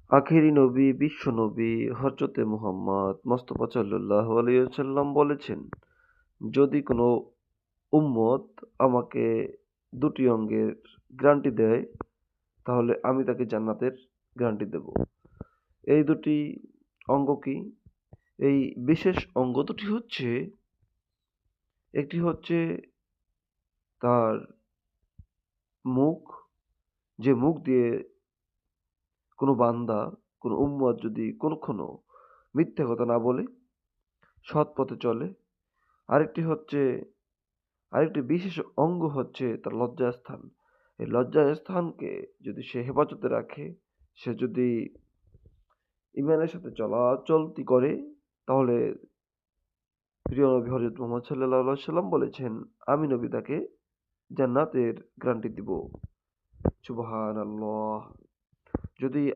আখেরি নবী, বিশ্বনবী হযরতে মুহাম্মদ মুস্তাফা সাল্লাল্লাহু আলাইহি ওয়াসাল্লাম বলেছেন, যদি কোনো উম্মত আমাকে দুটি অঙ্গের গ্যারান্টি দেয়, তাহলে আমি তাকে জান্নাতের গ্যারান্টি দেব। এই দুটি অঙ্গ কি? এই বিশেষ অঙ্গ দুটি হচ্ছে, একটি হচ্ছে তার মুখ, যে মুখ দিয়ে কোনো বান্দা, কোনো উম্মত যদি কখনো মিথ্যে কথা না বলে, সৎ পথে চলে। আরেকটি হচ্ছে আরেকটি বিশেষ অঙ্গ হচ্ছে তার লজ্জাস্থান। এই লজ্জাস্থানকে যদি সে হেফাজতে রাখে, সে যদি ঈমানের সাথে চলাচলতি করে, তাহলে প্রিয় নবী হযরত মুহাম্মদ সাল্লাল্লাহু আলাইহি ওয়াসাল্লাম বলেছেন, আমি নবী তাকে জান্নাতের গ্যারান্টি দিব। সুবহানাল্লাহ। যদি